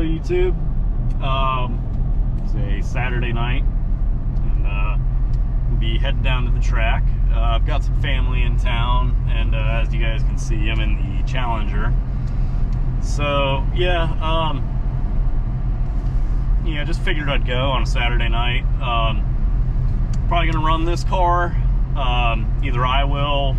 Hello YouTube. It's a Saturday night and we'll be heading down to the track. I've got some family in town, and as you guys can see, I'm in the Challenger. So yeah, just figured I'd go on a Saturday night. Probably gonna run this car. Either I will,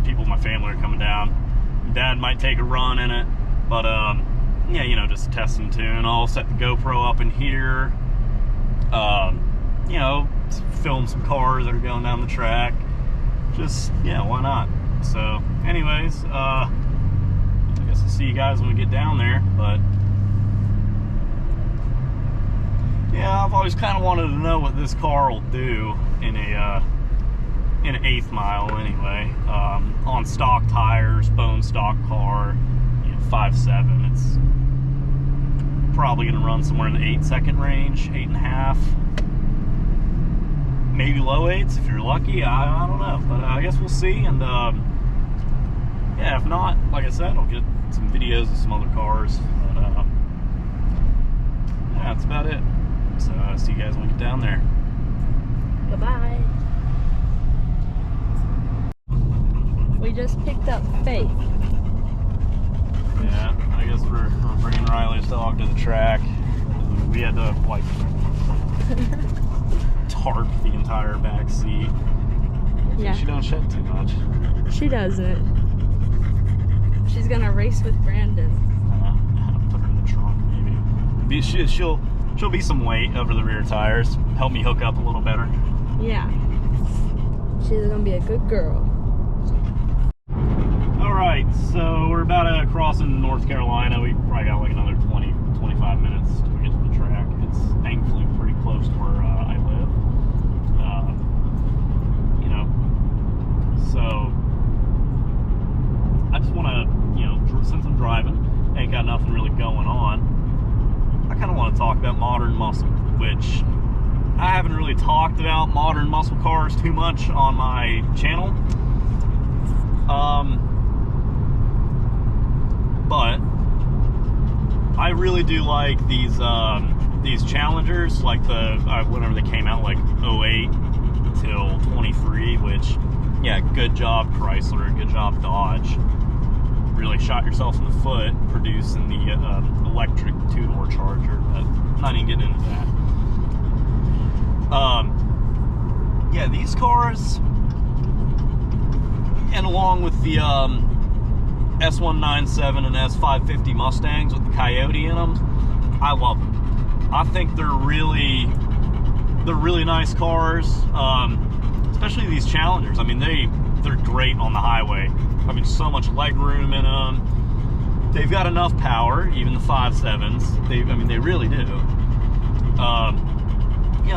people in my family are coming down. Dad might take a run in it, but yeah, just test and tune. I'll set the GoPro up in here, film some cars that are going down the track. Just, yeah, why not? So anyways, I guess I'll see you guys when we get down there. But yeah, I've always kind of wanted to know what this car will do in an eighth mile anyway. On stock tires, bone stock car, 5.7. It's probably going to run somewhere in the 8-second range, 8.5, maybe low 8s if you're lucky. I don't know, but I guess we'll see. And yeah, if not, like I said, I'll get some videos of some other cars. But yeah, that's about it. So I'll see you guys when we get down there. Goodbye. We just picked up Faith. Yeah, I guess we're bringing Riley's dog to the track. We had to, like, tarp the entire back seat. Yeah. She don't shed too much. She doesn't. She's gonna race with Brandon. Put her in the trunk, maybe. She'll be some weight over the rear tires. Help me hook up a little better. Yeah. She's gonna be a good girl. Alright, so we're about to cross into North Carolina. We probably got like another 20-25 minutes till we get to the track. It's thankfully pretty close to where I live. So I just want to, since I'm driving, ain't got nothing really going on, I kind of want to talk about modern muscle, which I haven't really talked about modern muscle cars too much on my channel. But I really do like these Challengers, like whenever they came out, like 08 till 23, which, yeah, good job Chrysler, good job Dodge. Really shot yourself in the foot producing the electric two-door Charger, but I'm not even getting into that. Yeah, these cars, and along with the S197 and S550 Mustangs with the Coyote in them, I love them. I think they're really nice cars, especially these Challengers. I mean, they're great on the highway. I mean, so much leg room in them. They've got enough power, even the 5.7s. They really do.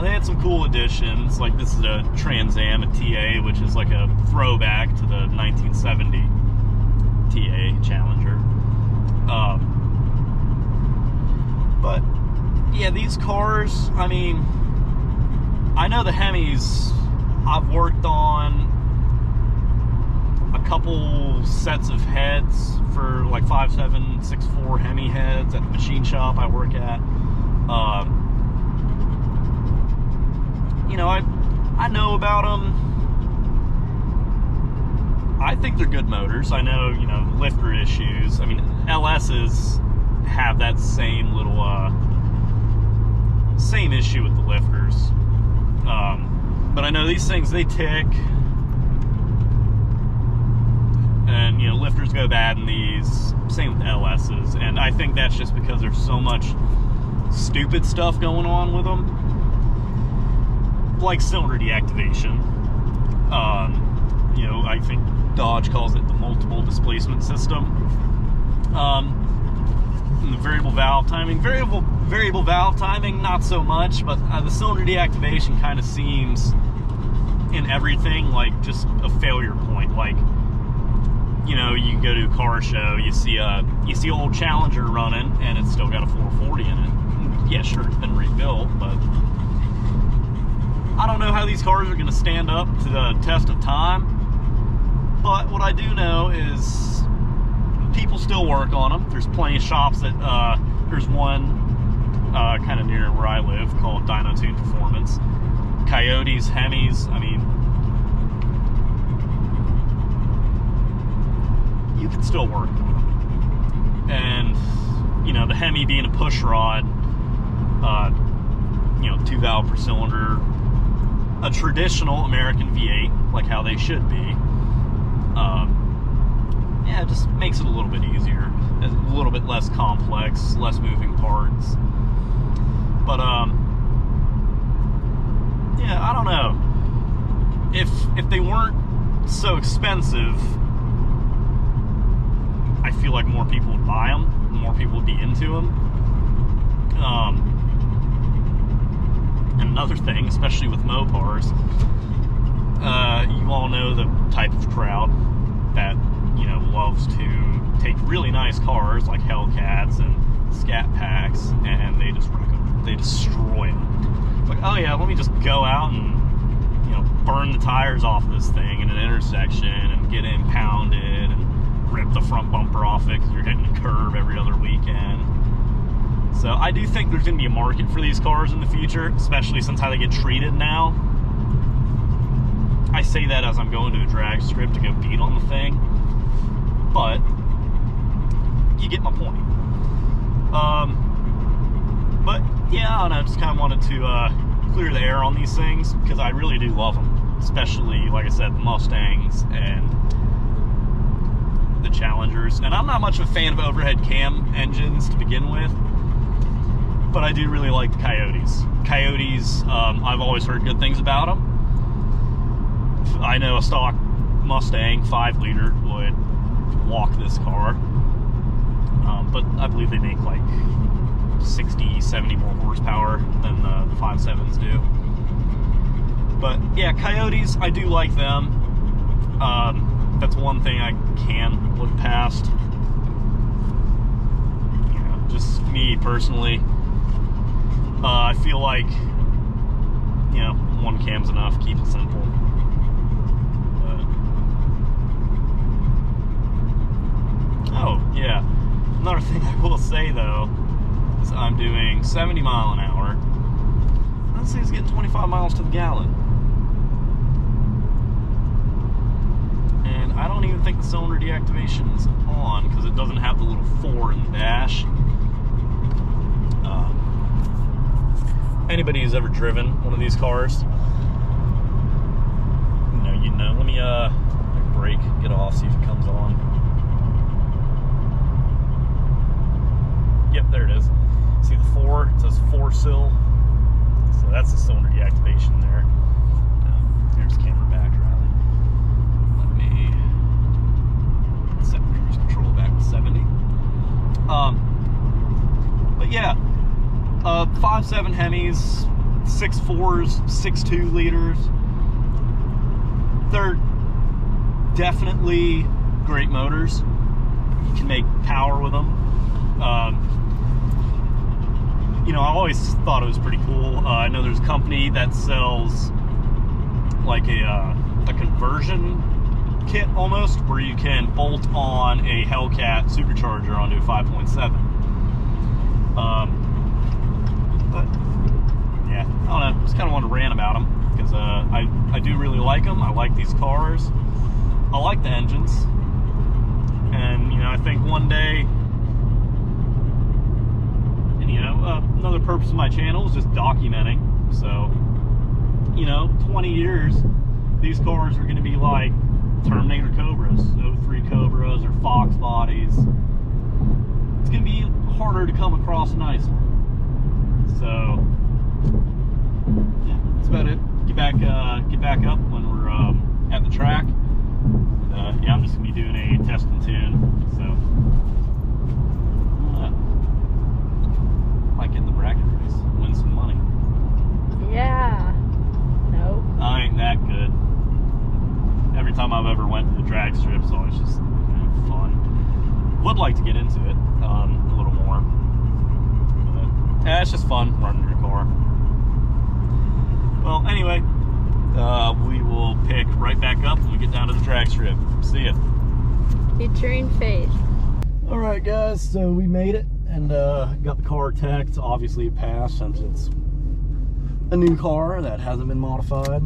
They had some cool additions. Like, this is a Trans Am, a TA, which is like a throwback to the 1970 TA Challenger. But yeah, these cars, I mean, I know the Hemis, I've worked on a couple sets of heads for like 5.7, 6.4 Hemi heads at the machine shop I work at. I know about them. I think they're good motors. I know, lifter issues. I mean, LS's have that same little, same issue with the lifters. But I know these things, they tick. And, lifters go bad in these. Same with LS's. And I think that's just because there's so much stupid stuff going on with them. Like cylinder deactivation. I think Dodge calls it the multiple displacement system. And the variable valve timing. Variable valve timing, not so much, but the cylinder deactivation kind of seems in everything like just a failure point. Like, you go to a car show, you see old Challenger running, and it's still got a 440 in it. Yeah, sure, it's been rebuilt, but I don't know how these cars are going to stand up to the test of time. But what I do know is people still work on them. There's plenty of shops that, there's one kind of near where I live called Dyno Tune Performance. Coyotes, Hemis, I mean, you can still work on them. And, you know, the Hemi being a push rod, you know, 2 valve per cylinder, a traditional American V8, like how they should be. Yeah, it just makes it a little bit easier, a little bit less complex, less moving parts. But yeah, I don't know. If they weren't so expensive, I feel like more people would buy them, more people would be into them. And another thing, especially with Mopars, you all know the type of crowd that, you know, loves to take really nice cars like Hellcats and Scat Packs, and they just wreck them. They destroy them. It's like, oh yeah, let me just go out and, you know, burn the tires off this thing in an intersection and get impounded and rip the front bumper off it because you're hitting a curve every other weekend. So I do think there's going to be a market for these cars in the future, especially since how they get treated now. I say that as I'm going to a drag strip to go beat on the thing, but you get my point. But yeah, I don't know, just kind of wanted to clear the air on these things because I really do love them, especially, like I said, the Mustangs and the Challengers. And I'm not much of a fan of overhead cam engines to begin with, but I do really like the Coyotes. Coyotes, I've always heard good things about them. I know a stock Mustang 5-liter would walk this car, but I believe they make like 60, 70 more horsepower than the 5.7s do. But yeah, Coyotes, I do like them. That's one thing I can look past. You know, just me personally. I feel like, you know, one cam's enough, keep it simple. Oh, yeah. Another thing I will say, though, is I'm doing 70 mile an hour. Let's say it's getting 25 miles to the gallon. And I don't even think the cylinder deactivation is on because it doesn't have the little 4 in the dash. Anybody who's ever driven one of these cars, you know. Let me brake, get off, see if it comes on. Yep, there it is. See the 4? It says 4-sil. So that's the cylinder deactivation there. Here's the camera back, Riley. Let me set cruise control back to 70. But yeah, 5.7 Hemis, 6.4s, 6.2 liters. They're definitely great motors. You can make power with them. You know, I always thought it was pretty cool. I know there's a company that sells like a conversion kit almost, where you can bolt on a Hellcat supercharger onto a 5.7. But yeah, I don't know. Just kind of wanted to rant about them because I do really like them. I like these cars. I like the engines, and you know, I think one day. You know, another purpose of my channel is just documenting. So, you know, 20 years, these cars are going to be like Terminator Cobras, 03 Cobras, or Fox bodies. It's going to be harder to come across a nice one. So, yeah, that's about it. Get back up when we're at the track. Yeah, I'm just going to be doing a test and tune. So. Might get the bracket race, win some money. Yeah. No. I ain't that good. Every time I've ever went to the drag strip, so it's just fun. Would like to get into it a little more. But yeah, it's just fun running your car. Well, anyway, we will pick right back up when we get down to the drag strip. See ya. Featuring Faith. All right, guys, so we made it and got the car tacked. Obviously it passed since it's a new car that hasn't been modified.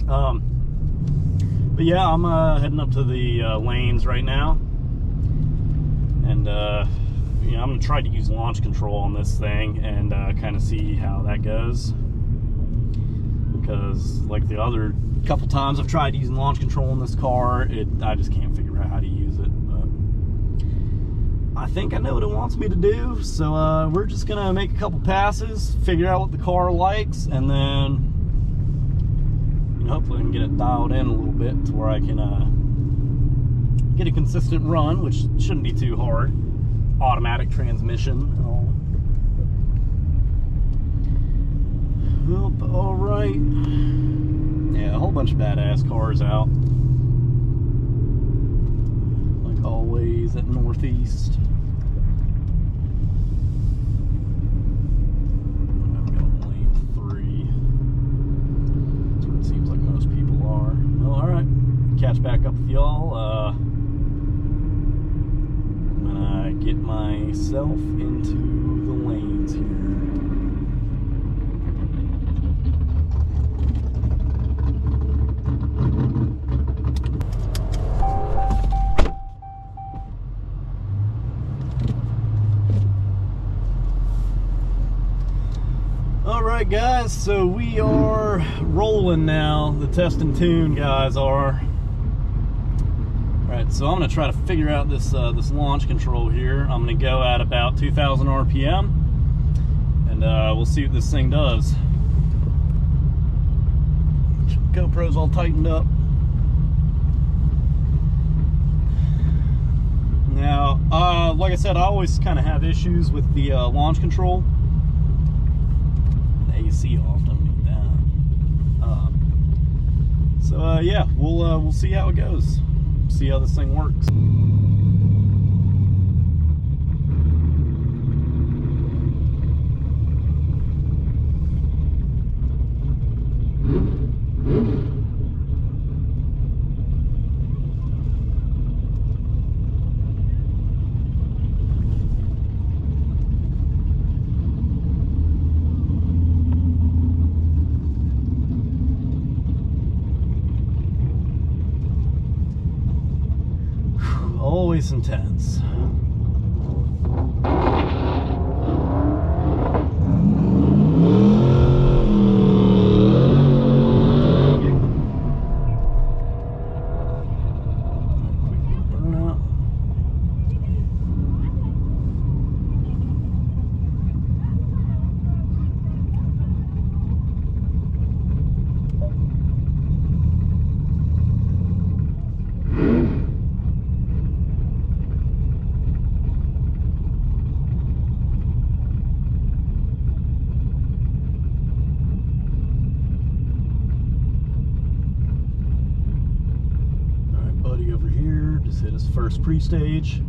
But yeah, I'm heading up to the lanes right now, and you know, I'm gonna try to use launch control on this thing and kind of see how that goes, because like the other couple times I've tried using launch control in this car, I just can't figure out how to use it. But I think I know what it wants me to do, so we're just gonna make a couple passes, figure out what the car likes, and then hopefully I can get it dialed in a little bit to where I can get a consistent run, which shouldn't be too hard. Automatic transmission and all. Well, all right. Yeah, a whole bunch of badass cars out. Like always at Northeast. Catch back up with y'all. I'm gonna get myself into the lanes here. All right, guys, so we are rolling now. The test and tune guys are. Alright, so I'm going to try to figure out this this launch control here. I'm going to go at about 2,000 RPM, and we'll see what this thing does. GoPro's all tightened up. Now, like I said, I always kind of have issues with the launch control. The AC off, don't need that. So yeah, we'll see how it goes. See how this thing works. Always intense. Hit his first pre-stage.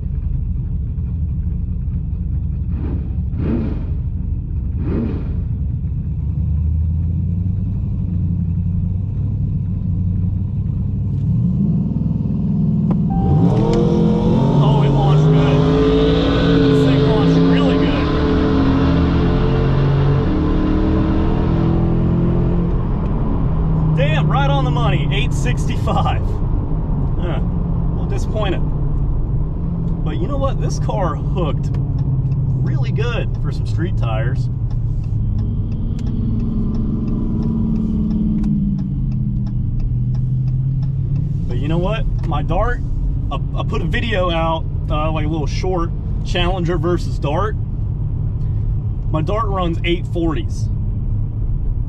Oh, it launched good. This thing launched really good. Damn, right on the money, 865. Disappointed, but you know what, this car hooked really good for some street tires. But you know what, my Dart, I put a video out, like a little short Challenger versus Dart. My Dart runs 840s.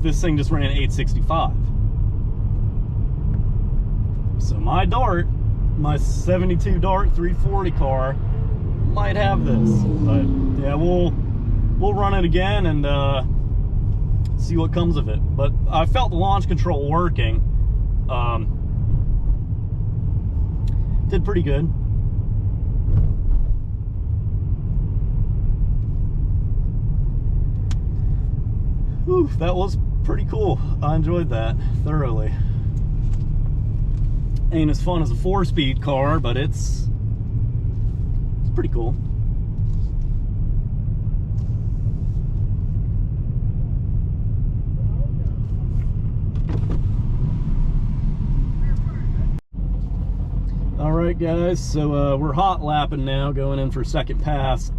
This thing just ran 865. So my Dart, my 72 Dart 340 car, might have this. But yeah, we'll run it again and see what comes of it. But I felt the launch control working. Did pretty good. Whew, that was pretty cool. I enjoyed that thoroughly. Ain't as fun as a 4-speed car, but it's pretty cool. All right, guys, so we're hot lapping now, going in for second pass.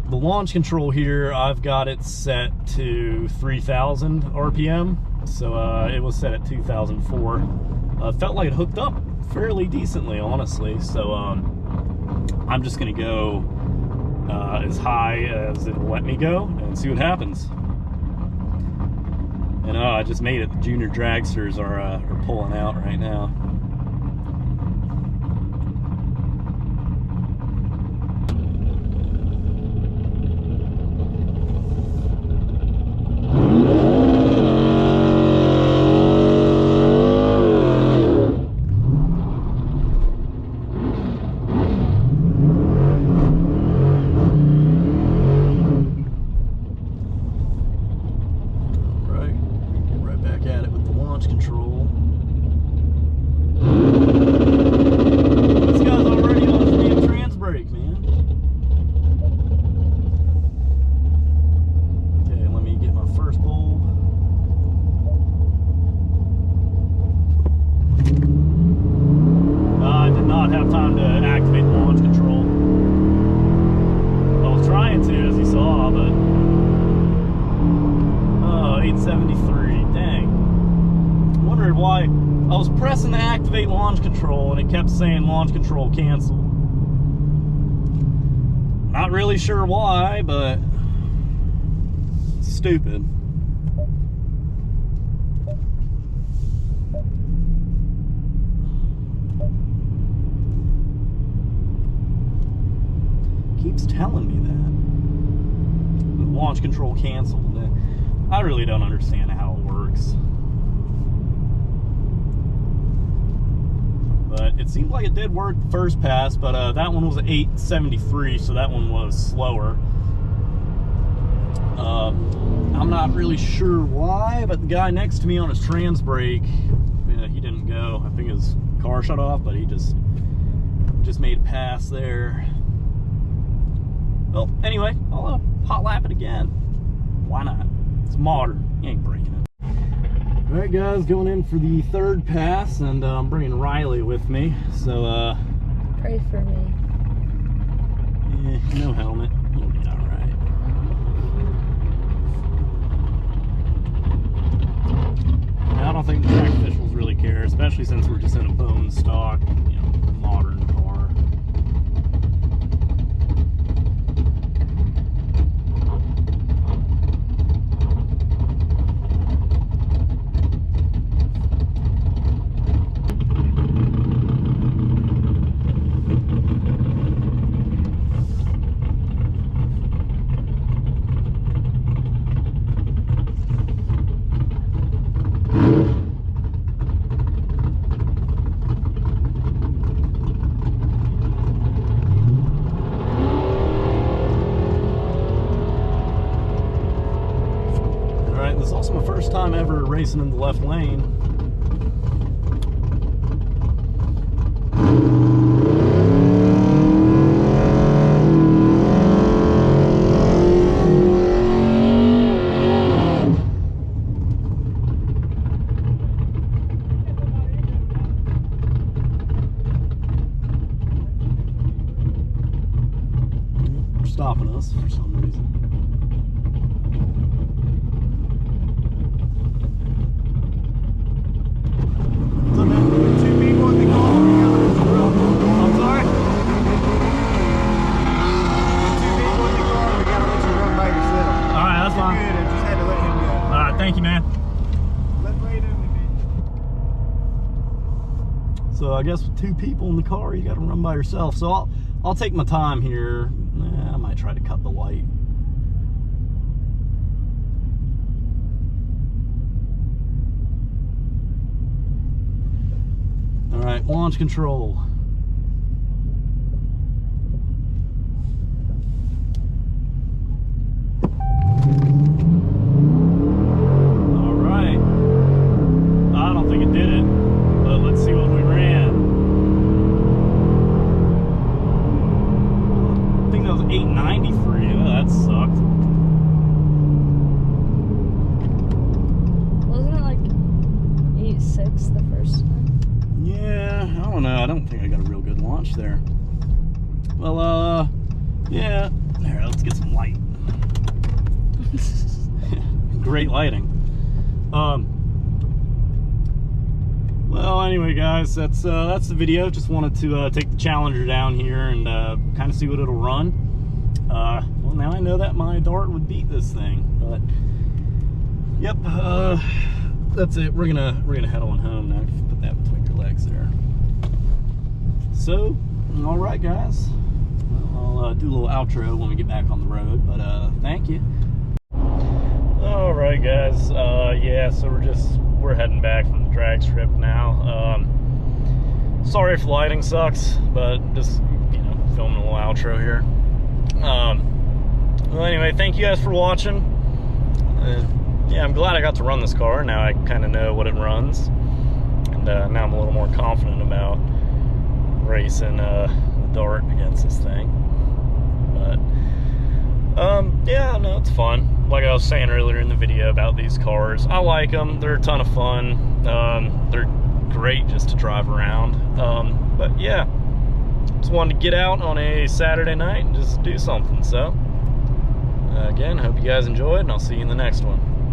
The launch control here, I've got it set to 3,000 RPM, so it was set at 2004. Felt like it hooked up fairly decently, honestly, so I'm just gonna go as high as it'll let me go and see what happens. And I just made it. The junior dragsters are pulling out right now. Launch control and it kept saying launch control canceled. Not really sure why, but it's stupid. Keeps telling me that the launch control canceled. I really don't understand how it works. But it seemed like it did work first pass, but that one was 873, so that one was slower. I'm not really sure why, but the guy next to me on his trans brake, he didn't go. I think his car shut off, but he just made a pass there. Well, anyway, I'll hot lap it again. Why not? It's modern. You ain't breaking it. All right, guys, going in for the third pass, and I'm bringing Riley with me. So, pray for me. No helmet. You'll be all right. I don't think the track officials really care, especially since we're just in a bone stock, modern car. This is also my first time ever racing in the left lane. They're stopping us for some reason. Thank you, man. So I guess with two people in the car, you got to run by yourself. So I'll take my time here. I might try to cut the light. All right, launch control. 893. Oh, that sucked. Wasn't it like 8.6 the first time? Yeah, I don't know. I don't think I got a real good launch there. Well, yeah. There, let's get some light. Great lighting. Well, anyway, guys, that's the video. Just wanted to take the Challenger down here and kind of see what it'll run. Well, now I know that my Dart would beat this thing, but yep. That's it. We're gonna head on home now. Just put that between your legs there. So, all right, guys. Well, I'll do a little outro when we get back on the road. But thank you. All right, guys. Yeah. So we're heading back from the drag strip now. Sorry if the lighting sucks, but just filming a little outro here. Well, anyway, thank you guys for watching. Yeah, I'm glad I got to run this car. Now I kind of know what it runs, and now I'm a little more confident about racing the Dart against this thing. But yeah, no, it's fun. Like I was saying earlier in the video about these cars, I like them. They're a ton of fun. They're great just to drive around. But yeah, just wanted to get out on a Saturday night and just do something. So again, hope you guys enjoyed, and I'll see you in the next one.